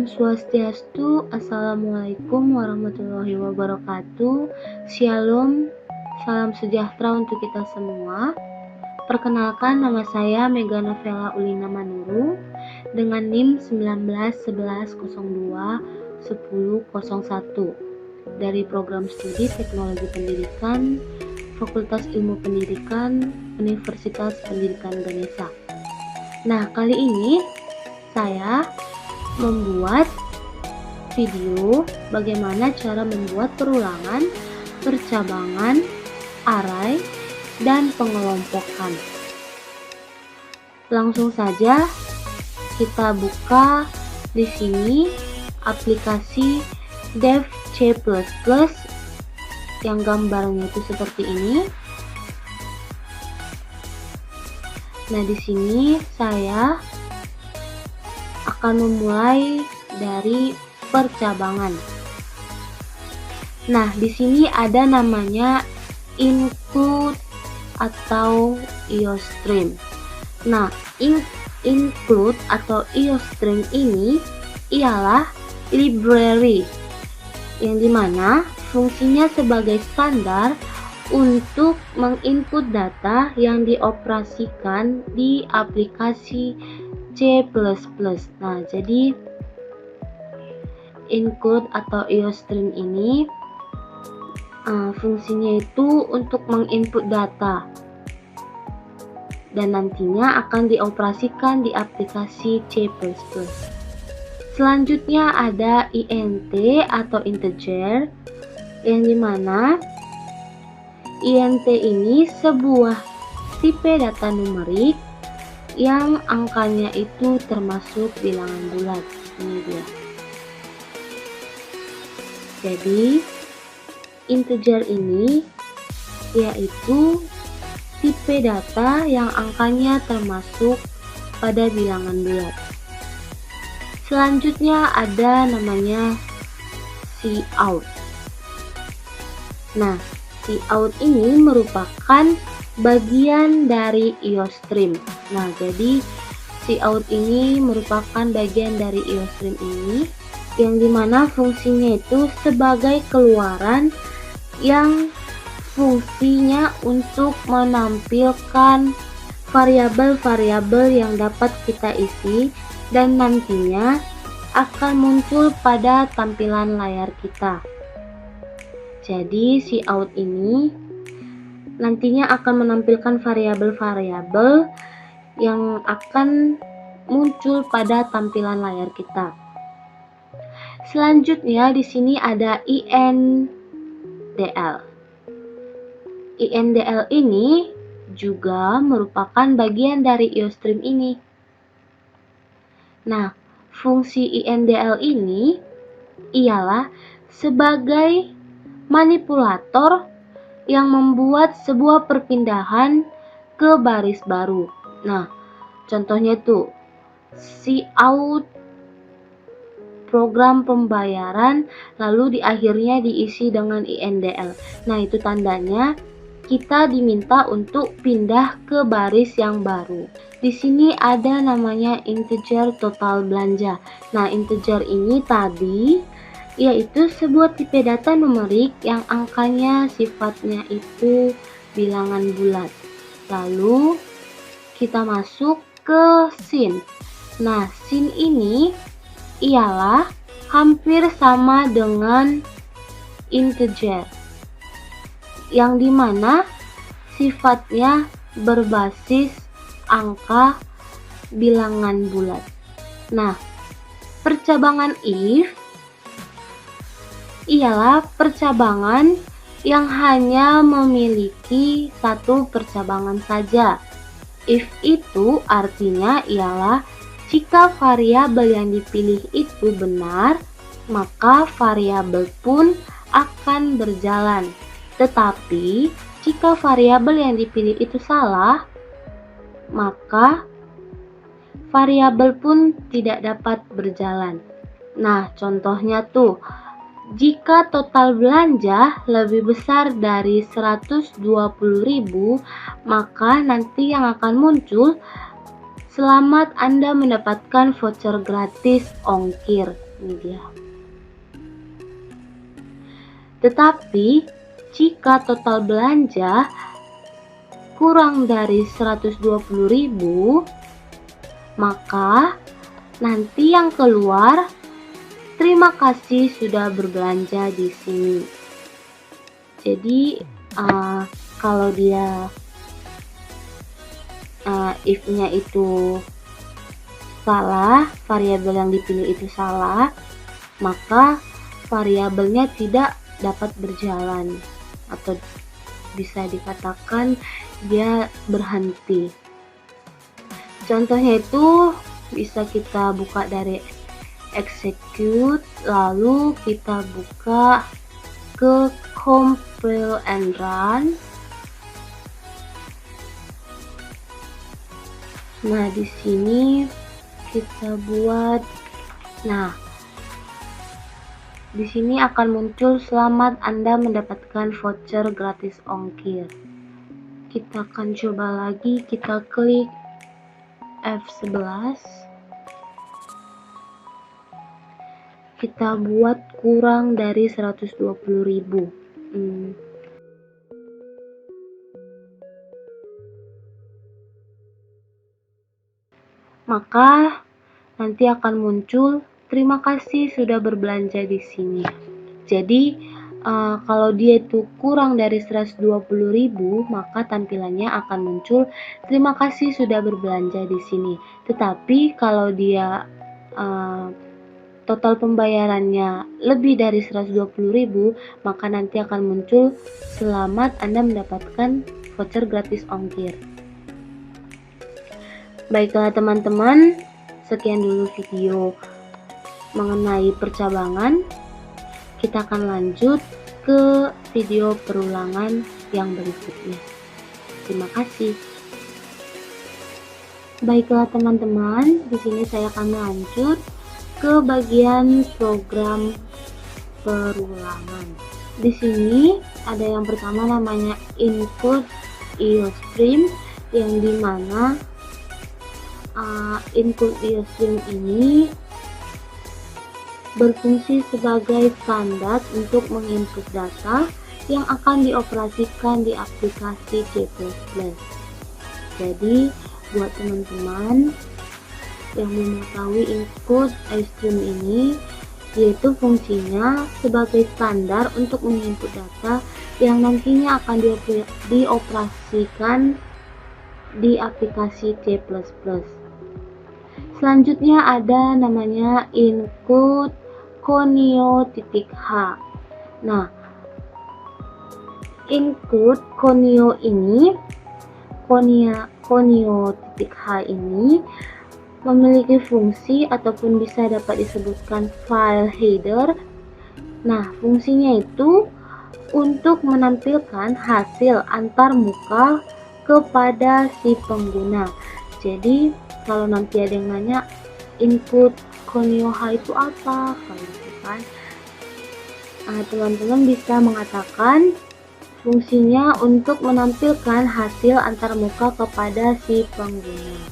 Om Swastiastu, Assalamualaikum warahmatullahi wabarakatuh. Shalom, salam sejahtera untuk kita semua. Perkenalkan, nama saya Mega Novela Ulina Manuru dengan NIM 1911021001 dari Program Studi Teknologi Pendidikan Fakultas Ilmu Pendidikan Universitas Pendidikan Ganesha. Nah, kali ini saya membuat video bagaimana cara membuat perulangan, percabangan, arai, dan pengelompokan. Langsung saja kita buka di sini aplikasi DevC++ yang gambarnya itu seperti ini. Nah, di sini saya akan memulai dari percabangan. Nah, di sini ada namanya include atau iostream. Nah, include atau iostream ini ialah library yang dimana fungsinya sebagai standar untuk menginput data yang dioperasikan di aplikasi C++. Nah, jadi include atau iostream ini fungsinya itu untuk menginput data dan nantinya akan dioperasikan di aplikasi C++. Selanjutnya ada int atau integer yang dimana int ini sebuah tipe data numerik yang angkanya itu termasuk bilangan bulat. Ini dia. Jadi integer ini yaitu tipe data yang angkanya termasuk pada bilangan bulat. Selanjutnya ada namanya cout. Nah, cout ini merupakan bagian dari iostream. Nah, jadi cout ini merupakan bagian dari iostream ini yang dimana fungsinya itu sebagai keluaran yang fungsinya untuk menampilkan variabel-variabel yang dapat kita isi dan nantinya akan muncul pada tampilan layar kita. Jadi cout ini nantinya akan menampilkan variabel-variabel yang akan muncul pada tampilan layar kita. Selanjutnya di sini ada indl. Indl ini juga merupakan bagian dari iostream ini. Nah, fungsi indl ini ialah sebagai manipulator yang membuat sebuah perpindahan ke baris baru. Nah, contohnya tuh cout program pembayaran lalu di akhirnya diisi dengan indl. Nah, itu tandanya kita diminta untuk pindah ke baris yang baru. Di sini ada namanya integer total belanja. Nah, integer ini tadi yaitu sebuah tipe data numerik yang angkanya sifatnya itu bilangan bulat. Lalu kita masuk ke sin. Nah, sin ini ialah hampir sama dengan integer yang dimana sifatnya berbasis angka bilangan bulat. Nah, percabangan if ialah percabangan yang hanya memiliki satu percabangan saja. If itu artinya ialah jika variabel yang dipilih itu benar, maka variabel pun akan berjalan. Tetapi jika variabel yang dipilih itu salah, maka variabel pun tidak dapat berjalan. Nah, contohnya tuh, jika total belanja lebih besar dari 120.000, maka nanti yang akan muncul, selamat Anda mendapatkan voucher gratis ongkir. Ini dia. Tetapi jika total belanja kurang dari 120.000, maka nanti yang keluar terima kasih sudah berbelanja di sini. Jadi kalau dia if-nya itu salah, variabel yang dipilih itu salah, maka variabelnya tidak dapat berjalan atau bisa dikatakan dia berhenti. Contohnya itu bisa kita buka dari execute, lalu kita buka ke compile and run. Nah, di sini kita buat, di sini akan muncul selamat Anda mendapatkan voucher gratis ongkir. Kita akan coba lagi, kita klik F11. Kita buat kurang dari 120.000. Maka nanti akan muncul terima kasih sudah berbelanja di sini. Jadi kalau dia itu kurang dari 120.000, maka tampilannya akan muncul terima kasih sudah berbelanja di sini. Tetapi kalau dia total pembayarannya lebih dari 120.000, maka nanti akan muncul selamat Anda mendapatkan voucher gratis ongkir. Baiklah teman-teman, sekian dulu video mengenai percabangan. Kita akan lanjut ke video perulangan yang berikutnya. Terima kasih. Baiklah teman-teman, di sini saya akan lanjut ke bagian program perulangan. Di sini ada yang pertama namanya input iostream, yang dimana input iostream ini berfungsi sebagai standar untuk menginput data yang akan dioperasikan di aplikasi C++. Jadi buat teman-teman yang mengetahui input iostream ini, yaitu fungsinya sebagai standar untuk menginput data yang nantinya akan dioperasikan di aplikasi C++. Selanjutnya ada namanya include conio.h. Nah, include conio ini, conio.h ini memiliki fungsi ataupun bisa dapat disebutkan file header. Nah, fungsinya itu untuk menampilkan hasil antar muka kepada si pengguna. Jadi kalau nanti ada yang nanya input conio.h itu apa, kalau gitu kan, teman-teman bisa mengatakan fungsinya untuk menampilkan hasil antar muka kepada si pengguna.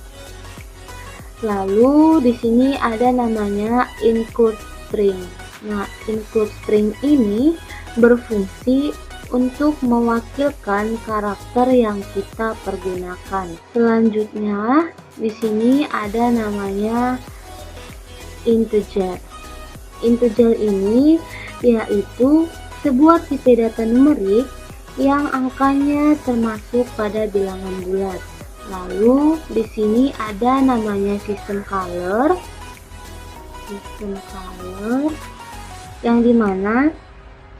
Lalu di sini ada namanya include string. Nah, include string ini berfungsi untuk mewakilkan karakter yang kita pergunakan. Selanjutnya di sini ada namanya integer. Integer ini yaitu sebuah tipe data numerik yang angkanya termasuk pada bilangan bulat. Lalu di sini ada namanya system color. System color yang dimana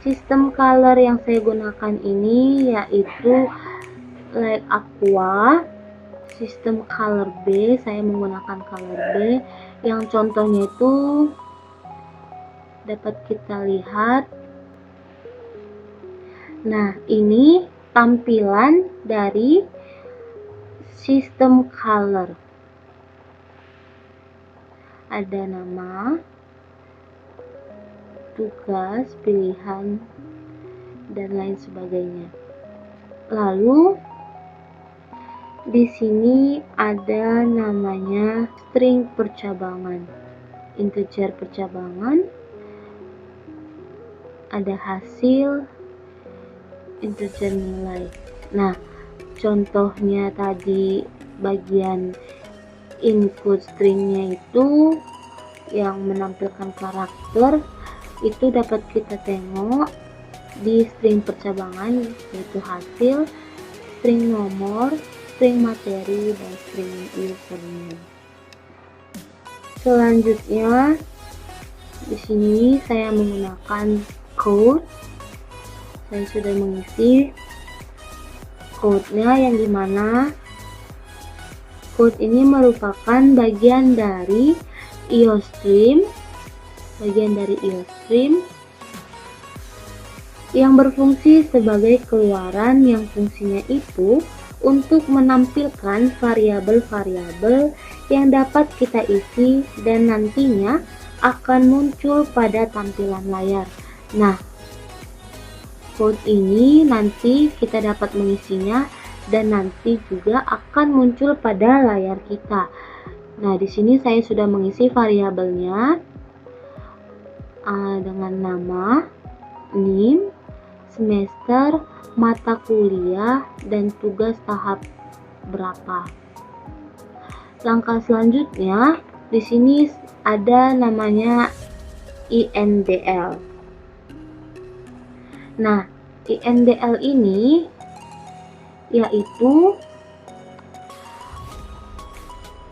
sistem color yang saya gunakan ini yaitu light aqua. Sistem color B, saya menggunakan color B yang contohnya itu dapat kita lihat. Nah, ini tampilan dari sistem color. Ada nama, tugas, pilihan, dan lain sebagainya. Lalu di sini ada namanya string percabangan. integer percabangan, ada hasil, integer nilai. Nah, contohnya tadi bagian input stringnya itu yang menampilkan karakter, itu dapat kita tengok di string percabangan, yaitu hasil, string nomor, string materi, dan string username. Selanjutnya di sini saya menggunakan code. Saya sudah mengisi code-nya, yang dimana code ini merupakan bagian dari IOStream, yang berfungsi sebagai keluaran yang fungsinya itu untuk menampilkan variabel-variabel yang dapat kita isi dan nantinya akan muncul pada tampilan layar. Nah, code ini nanti kita dapat mengisinya dan nanti juga akan muncul pada layar kita. Nah, di sini saya sudah mengisi variabelnya dengan nama, NIM, semester, mata kuliah, dan tugas tahap berapa. Langkah selanjutnya di sini ada namanya INDL. Nah, INDL ini yaitu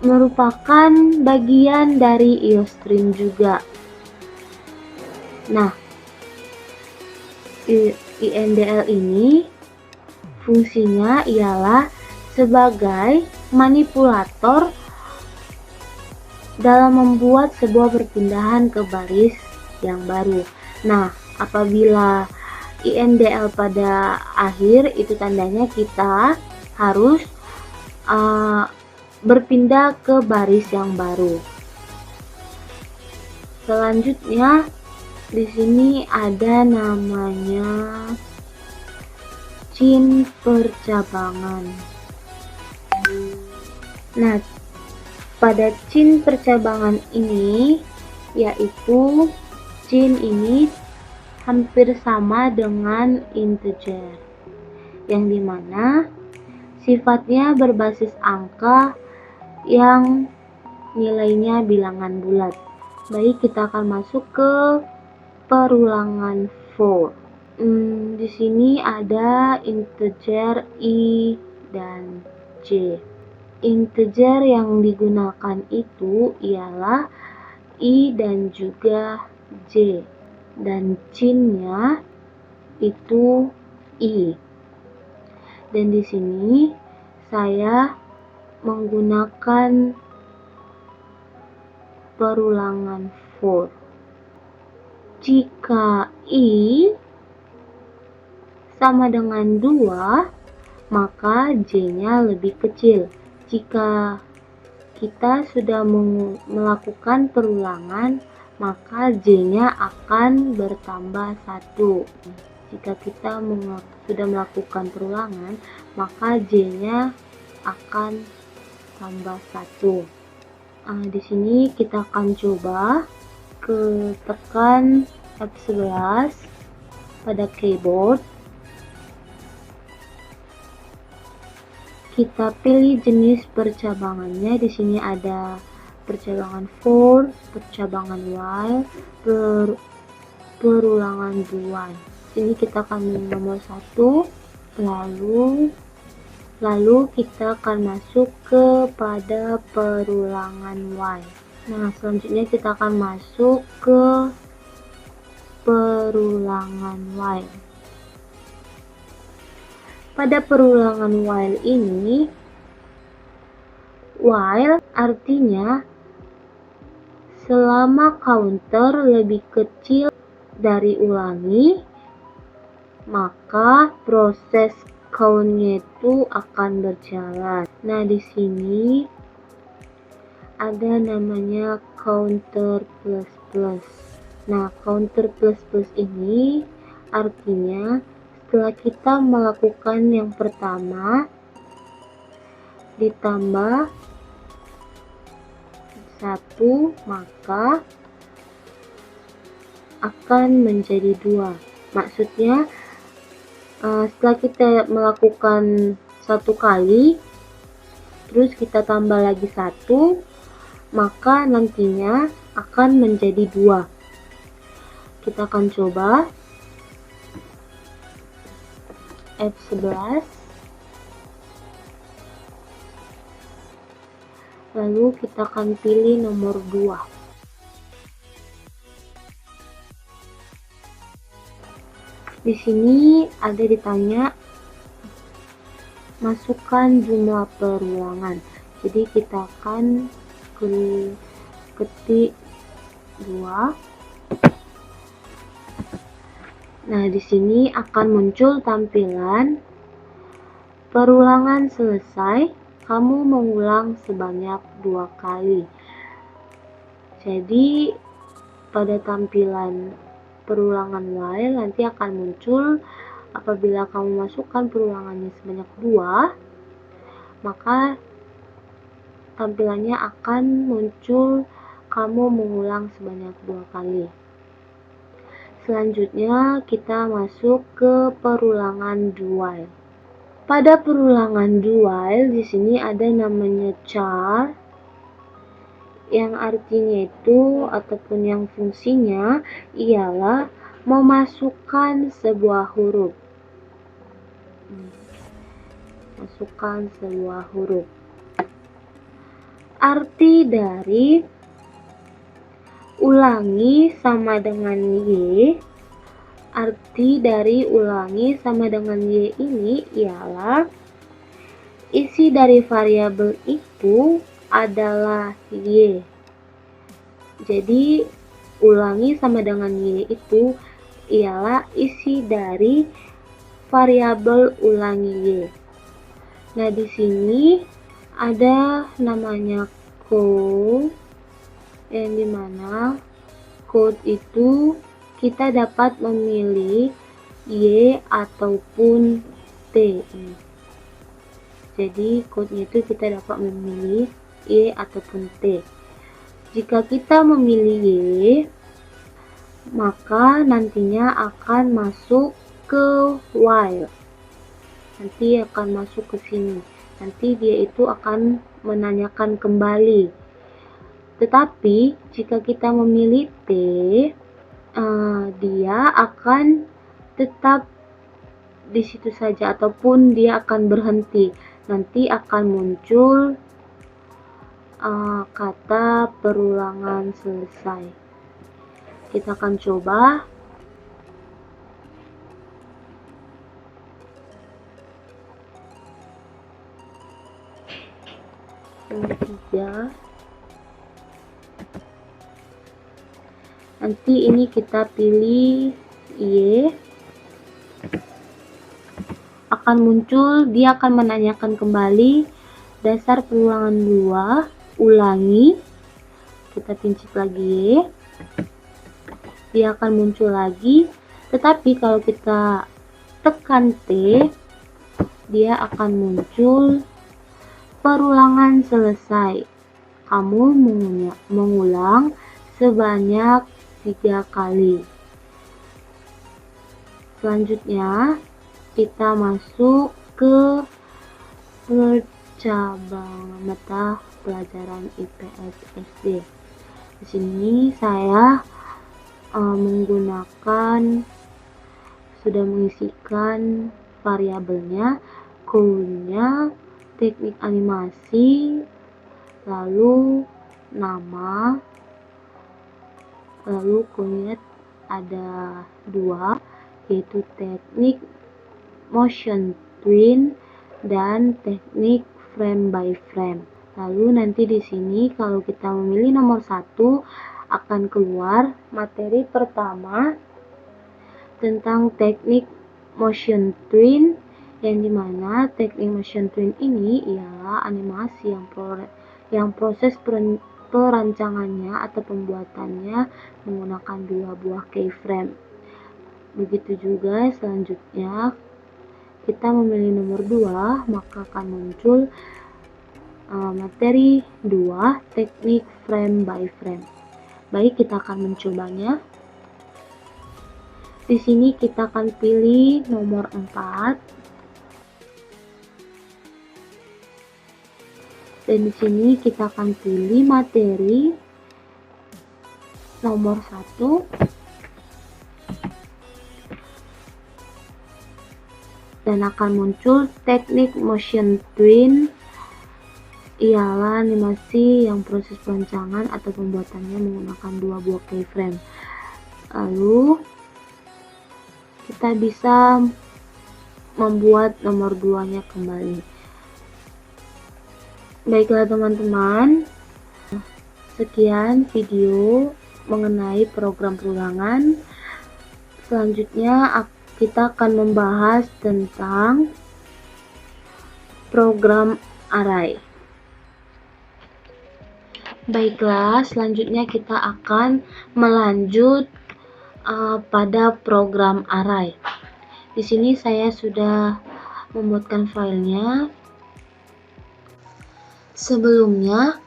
merupakan bagian dari IOStream juga. Nah, INDL ini fungsinya ialah sebagai manipulator dalam membuat sebuah perpindahan ke baris yang baru. Nah, apabila INDL pada akhir, itu tandanya kita harus berpindah ke baris yang baru. Selanjutnya di sini ada namanya chain percabangan. Nah, pada chain percabangan ini, yaitu chain ini hampir sama dengan integer, yang dimana sifatnya berbasis angka yang nilainya bilangan bulat. Baik, kita akan masuk ke perulangan for. Di sini ada integer I dan J. Integer yang digunakan itu ialah I dan juga J, dan chain-nya itu I. Dan di sini saya menggunakan perulangan for. Jika I sama dengan 2, maka J-nya lebih kecil. Jika kita sudah melakukan perulangan, maka J-nya akan bertambah 1. Jika kita sudah melakukan perulangan, maka J-nya akan tambah 1. Di sini kita akan coba tekan F11 pada keyboard. Kita pilih jenis percabangannya. Di sini ada percabangan for, percabangan while, perulangan do while. Sini kita akan nomor 1, lalu kita akan masuk kepada perulangan while. Nah, selanjutnya kita akan masuk ke perulangan while. Pada perulangan while ini, while artinya selama counter lebih kecil dari ulangi, maka proses count-nya itu akan berjalan. Nah, di sini ada namanya counter plus plus. Nah, counter plus plus ini artinya setelah kita melakukan yang pertama ditambah 1, maka akan menjadi 2. Maksudnya setelah kita melakukan 1 kali, terus kita tambah lagi 1, maka nantinya akan menjadi 2. Kita akan coba F11, lalu kita akan pilih nomor 2. Di sini ada ditanya masukkan jumlah perulangan. Jadi kita akan ketik 2. Nah, di sini akan muncul tampilan perulangan selesai. Kamu mengulang sebanyak 2 kali. Jadi pada tampilan perulangan while nanti akan muncul apabila kamu masukkan perulangannya sebanyak 2, maka tampilannya akan muncul kamu mengulang sebanyak 2 kali. Selanjutnya kita masuk ke perulangan do while. Pada perulangan do while di sini ada namanya char, yang artinya itu ataupun yang fungsinya ialah memasukkan sebuah huruf. Masukkan sebuah huruf. Arti dari ulangi sama dengan Y. Arti dari ulangi sama dengan Y ini ialah isi dari variabel itu adalah Y. Jadi ulangi sama dengan Y itu ialah isi dari variabel ulangi Y. Nah, di sini ada namanya code, yang dimana code itu kita dapat memilih Y ataupun T. Jadi code-nya itu kita dapat memilih Y ataupun T. Jika kita memilih Y, maka nantinya akan masuk ke while. Nanti akan masuk ke sini. Nanti dia itu akan menanyakan kembali. Tetapi jika kita memilih T, dia akan tetap di situ saja ataupun dia akan berhenti. Nanti akan muncul kata perulangan selesai. Kita akan coba. Yang 3. Nanti ini kita pilih Y. Akan muncul, dia akan menanyakan kembali dasar perulangan 2, ulangi. Kita pincit lagi Y. Dia akan muncul lagi. Tetapi kalau kita tekan T, dia akan muncul perulangan selesai. Kamu mengulang sebanyak 3 kali. Selanjutnya kita masuk ke cabang mata pelajaran IPS SD. Di sini saya sudah mengisikan variabelnya, code-nya, teknik animasi, lalu nama, lalu code-nya ada 2, yaitu teknik motion twin dan teknik frame by frame. Lalu nanti di sini kalau kita memilih nomor 1 akan keluar materi pertama tentang teknik motion twin, yang dimana teknik motion twin ini ialah animasi yang proses perancangannya atau pembuatannya menggunakan 2 buah keyframe. Begitu juga selanjutnya kita memilih nomor 2, maka akan muncul materi 2, teknik frame by frame. Baik, kita akan mencobanya. Di sini kita akan pilih nomor 4. Dan di sini kita akan pilih materi nomor 1. Dan akan muncul teknik motion twin, ialah animasi yang proses perancangan atau pembuatannya menggunakan 2 buah keyframe. Lalu kita bisa membuat nomor 2-nya kembali. Baiklah teman-teman, sekian video mengenai program perulangan. Selanjutnya kita akan membahas tentang program array. Baiklah, selanjutnya kita akan melanjut pada program array. Di sini saya sudah membuatkan filenya. Sebelumnya,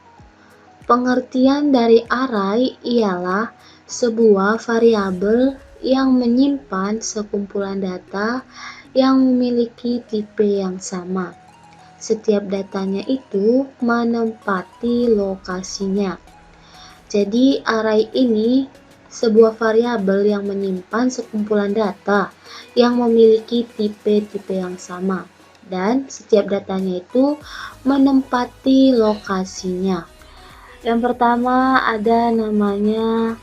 pengertian dari array ialah sebuah variabel yang menyimpan sekumpulan data yang memiliki tipe yang sama. Setiap datanya itu menempati lokasinya. Jadi array ini sebuah variabel yang menyimpan sekumpulan data yang memiliki tipe-tipe yang sama. Dan setiap datanya itu menempati lokasinya. Yang pertama ada namanya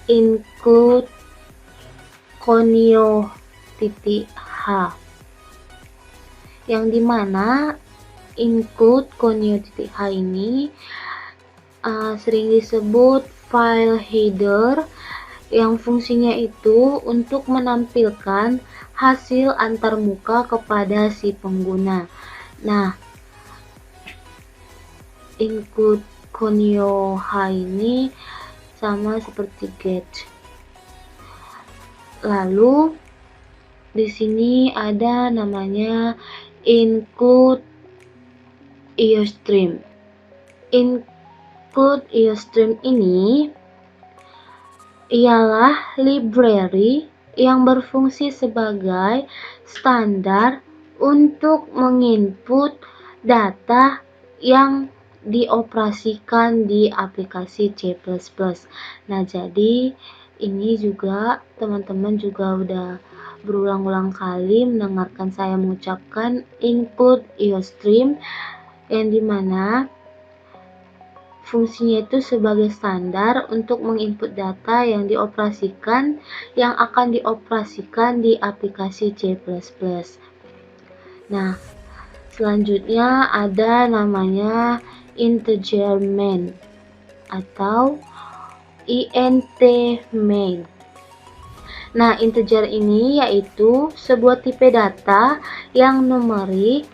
include conio.h, yang dimana include conio.h ini sering disebut file header, yang fungsinya itu untuk menampilkan hasil antarmuka kepada si pengguna. Nah, include conio.h ini sama seperti get. Lalu di sini ada namanya include iostream. Include iostream ini ialah library yang berfungsi sebagai standar untuk menginput data yang dioperasikan di aplikasi C++. Nah, jadi ini juga teman-teman juga udah berulang-ulang kali mendengarkan saya mengucapkan include iostream, yang dimana fungsinya itu sebagai standar untuk menginput data yang akan dioperasikan di aplikasi C++. Nah, selanjutnya ada namanya integer main atau int main. Nah, integer ini yaitu sebuah tipe data yang numerik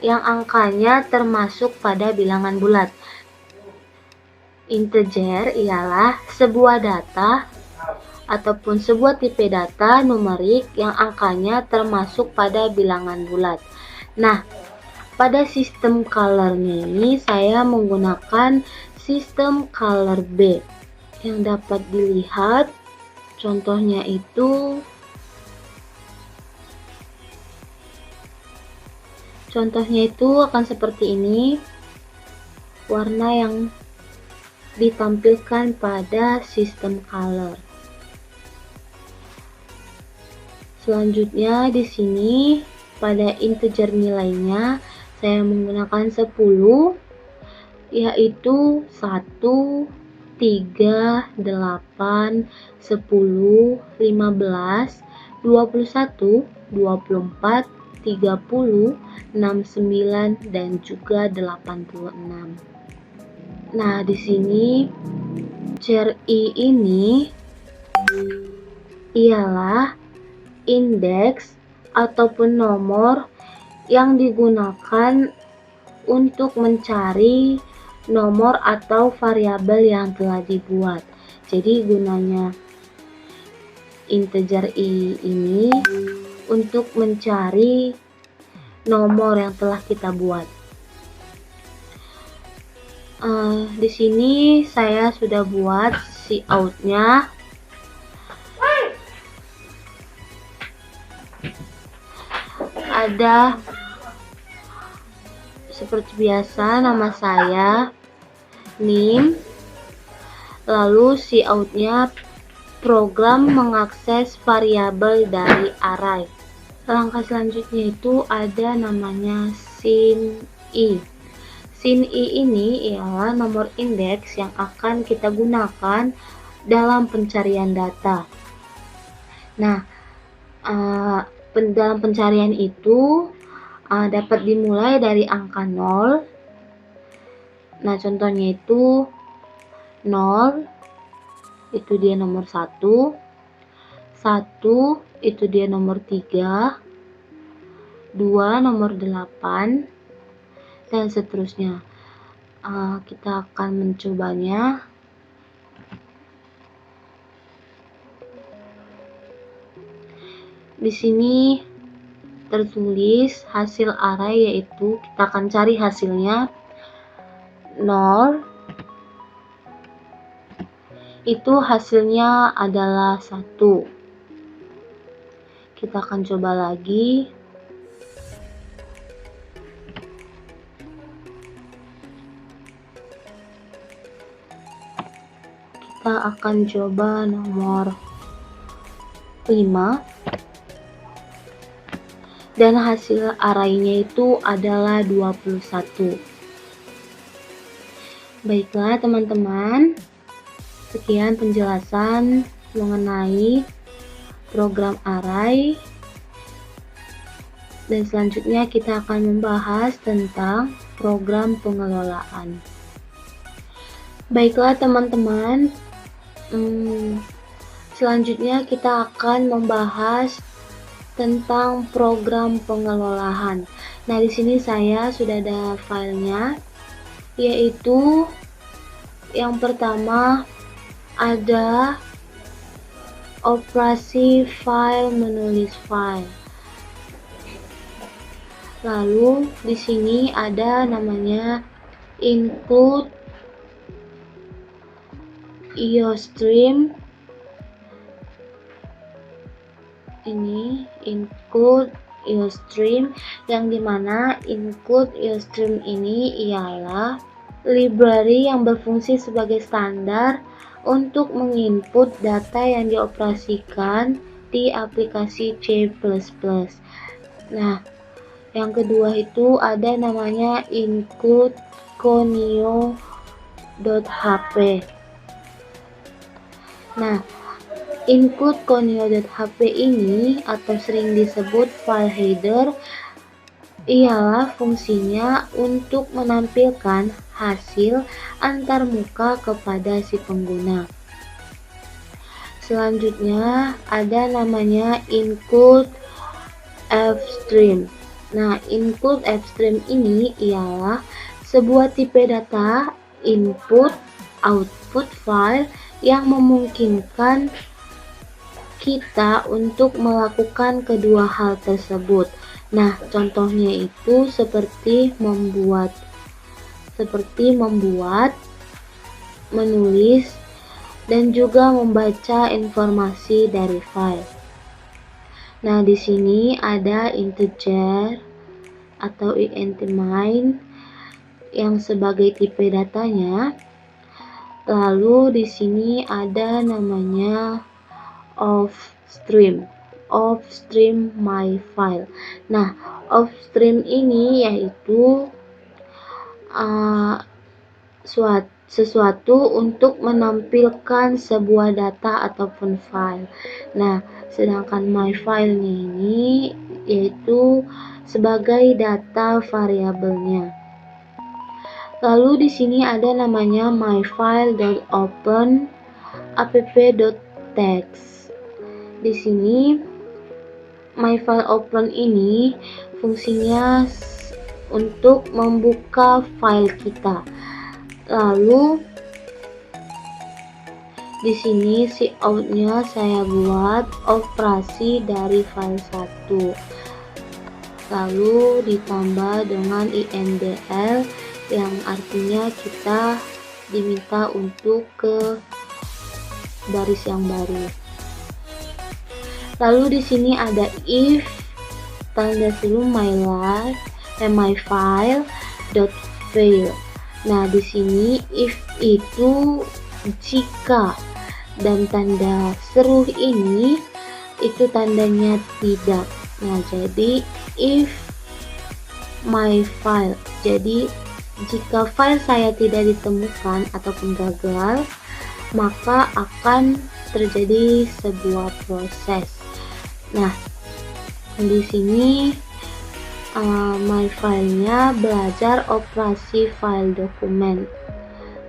yang angkanya termasuk pada bilangan bulat. Integer ialah sebuah data ataupun sebuah tipe data numerik yang angkanya termasuk pada bilangan bulat. Nah, pada sistem colornya ini saya menggunakan sistem color B, yang dapat dilihat contohnya itu akan seperti ini, warna yang ditampilkan pada sistem color. Selanjutnya di sini pada integer nilainya saya menggunakan 10, yaitu 1, 3, 8, 10, 15, 21, 24, 30, 69, dan juga 86. Nah, di sini char I ini ialah indeks ataupun nomor yang digunakan untuk mencari nomor atau variabel yang telah dibuat. Jadi gunanya integer I ini untuk mencari nomor yang telah kita buat. Di sini saya sudah buat cout-nya. Ada seperti biasa nama saya, name, lalu cout-nya program mengakses variabel dari array. Langkah selanjutnya itu ada namanya sin i. Sin i ini ialah nomor indeks yang akan kita gunakan dalam pencarian data. Nah, dalam pencarian itu dapat dimulai dari angka 0. Nah, contohnya itu 0 itu dia nomor 1, 1 itu dia nomor 3, 2 nomor 8, dan seterusnya. Kita akan mencobanya. Di sini tertulis hasil array, yaitu kita akan cari hasilnya 0, itu hasilnya adalah 1. Kita akan coba lagi. Kita akan coba nomor 5, dan hasil arraynya itu adalah 21. Baiklah teman-teman, sekian penjelasan mengenai program array, dan selanjutnya kita akan membahas tentang program pengelolaan. Baiklah teman-teman, selanjutnya kita akan membahas tentang program pengelolaan. Nah, di sini saya sudah ada filenya, yaitu yang pertama ada operasi file menulis file. Lalu di sini ada namanya include iostream. Ini include iostream, yang dimana include iostream ini ialah library yang berfungsi sebagai standar untuk menginput data yang dioperasikan di aplikasi C++. Nah, yang kedua itu ada namanya include conio.hp. Nah, include conio.hp ini atau sering disebut file header ialah fungsinya untuk menampilkan hasil antarmuka kepada si pengguna. Selanjutnya ada namanya include fstream. Nah, include fstream ini ialah sebuah tipe data input output file yang memungkinkan kita untuk melakukan kedua hal tersebut. Nah, contohnya itu seperti membuat, menulis, dan juga membaca informasi dari file. Nah, di sini ada integer atau int main yang sebagai tipe datanya. Lalu di sini ada namanya offstream my file. Nah, offstream ini yaitu sesuatu untuk menampilkan sebuah data ataupun file. Nah, sedangkan my file ini yaitu sebagai data variabelnya. Lalu di sini ada namanya myfile.open app.text. Di sini myfileopen ini fungsinya untuk membuka file kita. Lalu di sini cout-nya saya buat operasi dari file 1. Lalu ditambah dengan indl yang artinya kita diminta untuk ke baris yang baru. Lalu di sini ada if tanda seru my file dot fail. Nah, di sini if itu jika, dan tanda seru ini itu tandanya tidak. Nah, jadi if my file, jadi jika file saya tidak ditemukan ataupun gagal, maka akan terjadi sebuah proses. Nah, di sini my filenya belajar operasi file dokumen.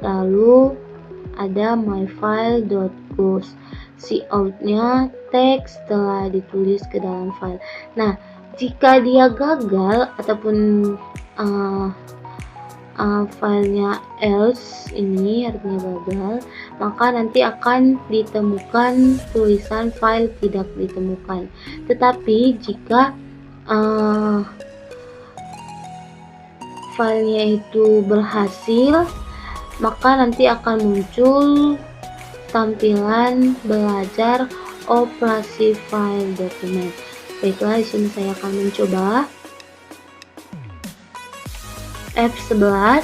Lalu ada my file.goes, coutnya teks telah ditulis ke dalam file. Nah, jika dia gagal ataupun filenya else ini artinya gagal, maka nanti akan ditemukan tulisan file tidak ditemukan. Tetapi jika filenya itu berhasil, maka nanti akan muncul tampilan belajar operasi file dokumen. Baiklah, di sini saya akan mencoba F11,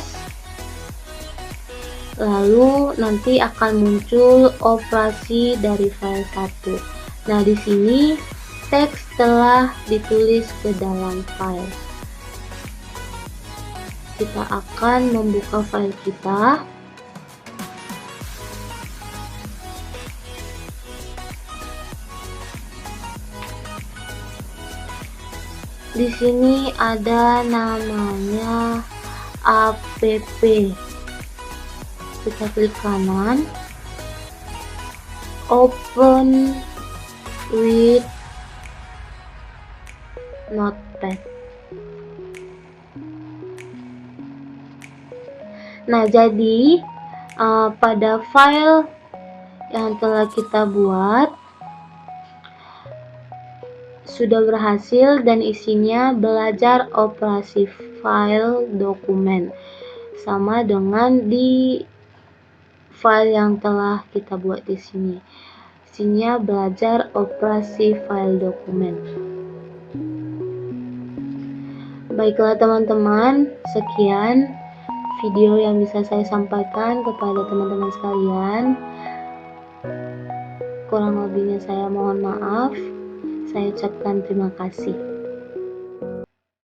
lalu nanti akan muncul operasi dari file 1. Nah, di sini teks telah ditulis ke dalam file. Kita akan membuka file kita. Di sini ada namanya app. Kita klik kanan, open with notepad. Nah, jadi pada file yang telah kita buat sudah berhasil dan isinya belajar operasi file dokumen, sama dengan di file yang telah kita buat di sini. Isinya belajar operasi file dokumen. Baiklah teman-teman, sekian video yang bisa saya sampaikan kepada teman-teman sekalian. Kurang lebihnya saya mohon maaf. Saya ucapkan terima kasih.